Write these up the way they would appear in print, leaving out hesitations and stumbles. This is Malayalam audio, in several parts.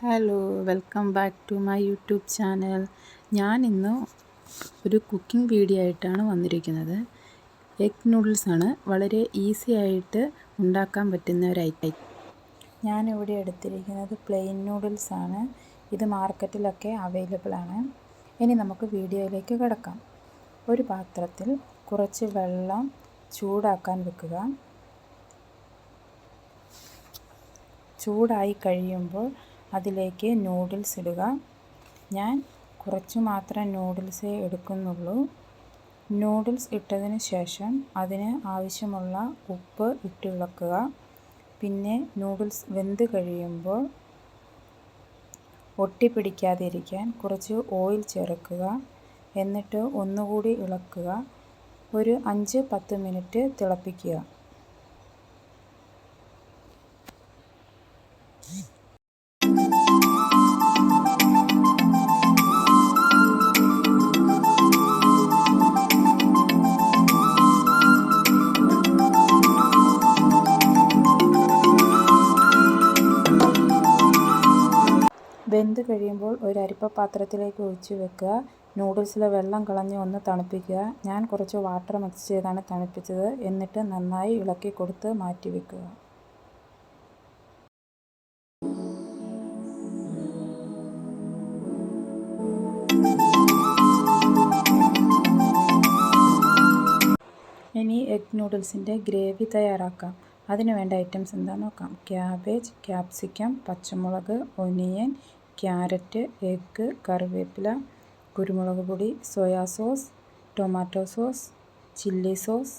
Hello, welcome back to my YouTube channel. ഞാൻ ഇന്ന് ഒരു കുക്കിംഗ് വീഡിയോ ആയിട്ടാണ് വന്നിരിക്കുന്നത്. എഗ് നൂഡിൽസാണ്. വളരെ ഈസി ആയിട്ട് ഉണ്ടാക്കാൻ പറ്റുന്ന ഒരു ഐറ്റം. ഞാനിവിടെ എടുത്തിരിക്കുന്നത് പ്ലെയിൻ നൂഡിൽസാണ്. ഇത് മാർക്കറ്റിലൊക്കെ അവൈലബിൾ ആണ്. ഇനി നമുക്ക് വീഡിയോയിലേക്ക് കിടക്കാം. ഒരു പാത്രത്തിൽ കുറച്ച് വെള്ളം ചൂടാക്കാൻ വെക്കുക. ചൂടായി കഴിയുമ്പോൾ അതിലേക്ക് നൂഡിൽസ് ഇടുക. ഞാൻ കുറച്ച് മാത്രം നൂഡിൽസേ എടുക്കുന്നുള്ളൂ. നൂഡിൽസ് ഇട്ടതിന് ശേഷം അതിന് ആവശ്യമുള്ള ഉപ്പ് ഇളക്കുക. പിന്നെ നൂഡിൽസ് വെന്ത് കഴിയുമ്പോൾ ഒട്ടിപ്പിടിക്കാതിരിക്കാൻ കുറച്ച് ഓയിൽ ചേർക്കുക. എന്നിട്ട് ഒന്നുകൂടി ഇളക്കുക. ഒരു 5-10 മിനിറ്റ് തിളപ്പിക്കുക. വെന്ത് കഴിയുമ്പോൾ ഒരു അരിപ്പ പാത്രത്തിലേക്ക് ഒഴിച്ച് വെക്കുക. നൂഡിൽസിലെ വെള്ളം കളഞ്ഞ് ഒന്ന് തണുപ്പിക്കുക. ഞാൻ കുറച്ച് വാട്ടർ മിക്സ് ചെയ്താണ് തണുപ്പിച്ചത്. എന്നിട്ട് നന്നായി ഇളക്കി കൊടുത്ത് മാറ്റി വെക്കുക. ഇനി എഗ് നൂഡിൽസിൻ്റെ ഗ്രേവി തയ്യാറാക്കാം. അതിന് വേണ്ട ഐറ്റംസ് എന്താണെന്ന് നോക്കാം. ക്യാബേജ്, ക്യാപ്സിക്കം, പച്ചമുളക്, ഒനിയൻ, ക്യാരറ്റ്, എഗ്ഗ്, കറിവേപ്പില, കുരുമുളക് പൊടി, soya sauce, tomato sauce, chilli sauce,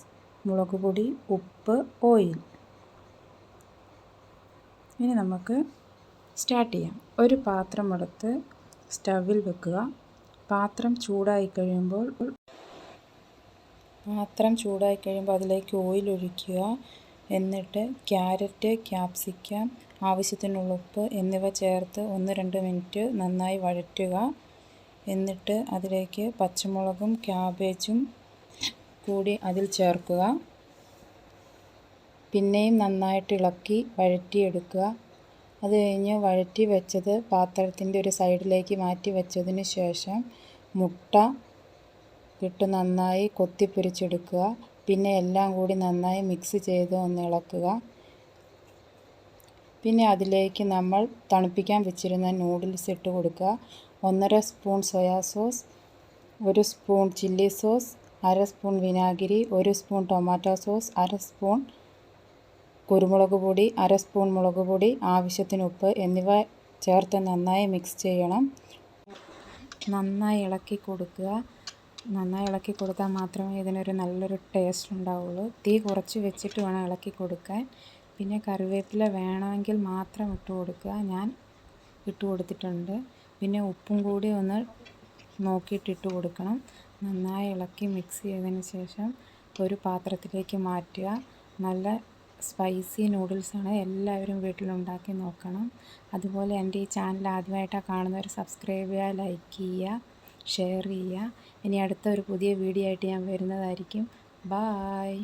മുളക് പൊടി, ഉപ്പ്, ഓയിൽ. ഇനി നമുക്ക് സ്റ്റാർട്ട് ചെയ്യാം. ഒരു പാത്രം എടുത്ത് സ്റ്റവിൽ വെക്കുക. പാത്രം ചൂടായി കഴിയുമ്പോൾ അതിലേക്ക് ഓയിൽ ഒഴിക്കുക. എന്നിട്ട് ക്യാരറ്റ്, ക്യാപ്സിക്കം, ആവശ്യത്തിനുള്ള ഉപ്പ് എന്നിവ ചേർത്ത് 1-2 മിനിറ്റ് നന്നായി വഴറ്റുക. എന്നിട്ട് അതിലേക്ക് പച്ചമുളകും ക്യാബേജും കൂടി അതിൽ ചേർക്കുക. പിന്നെയും നന്നായിട്ട് ഇളക്കി വഴറ്റിയെടുക്കുക. അത് കഴിഞ്ഞ് വഴറ്റി വെച്ചത് പാത്രത്തിൻ്റെ ഒരു സൈഡിലേക്ക് മാറ്റി വെച്ചതിന് ശേഷം മുട്ട ഇട്ട് നന്നായി കൊത്തിപ്പൊരിച്ചെടുക്കുക. പിന്നെ എല്ലാം കൂടി നന്നായി മിക്സ് ചെയ്ത് ഒന്ന് ഇളക്കുക. പിന്നെ അതിലേക്ക് നമ്മൾ തണുപ്പിക്കാൻ വെച്ചിരുന്ന നൂഡിൽസ് ഇട്ട് കൊടുക്കുക. 1.5 spoon soya sauce, 1 spoon chilli sauce, 1/2 spoon വിനാഗിരി, 1 സ്പൂൺ ടൊമാറ്റോ സോസ്, 1/2 സ്പൂൺ കുരുമുളക് പൊടി, 1/2 സ്പൂൺ മുളക് പൊടി, ആവശ്യത്തിന് ഉപ്പ് എന്നിവ ചേർത്ത് നന്നായി മിക്സ് ചെയ്യണം. നന്നായി ഇളക്കി കൊടുക്കുക. നന്നായി ഇളക്കി കൊടുത്താൽ മാത്രമേ ഇതിനൊരു നല്ലൊരു ടേസ്റ്റ് ഉണ്ടാവുള്ളൂ. തീ കുറച്ച് വെച്ചിട്ട് വേണം ഇളക്കി കൊടുക്കാൻ. പിന്നെ കറിവേപ്പില വേണമെങ്കിൽ മാത്രം ഇട്ട് കൊടുക്കുക. ഞാൻ ഇട്ട് കൊടുത്തിട്ടുണ്ട്. പിന്നെ ഉപ്പും കൂടി ഒന്ന് നോക്കിയിട്ട് ഇട്ട് കൊടുക്കണം. നന്നായി ഇളക്കി മിക്സ് ചെയ്തതിന് ശേഷം ഒരു പാത്രത്തിലേക്ക് മാറ്റുക. നല്ല സ്പൈസി നൂഡിൽസാണ്. എല്ലാവരും വീട്ടിലുണ്ടാക്കി നോക്കണം. അതുപോലെ എൻ്റെ ഈ ചാനൽ ആദ്യമായിട്ടാണ് കാണുന്നവർ സബ്സ്ക്രൈബ് ചെയ്യുക, ലൈക്ക് ചെയ്യുക, ഷെയർ ചെയ്യുക. ഇനി അടുത്ത ഒരു പുതിയ വീഡിയോ ആയിട്ട് ഞാൻ വരുന്നതായിരിക്കും. ബായ്.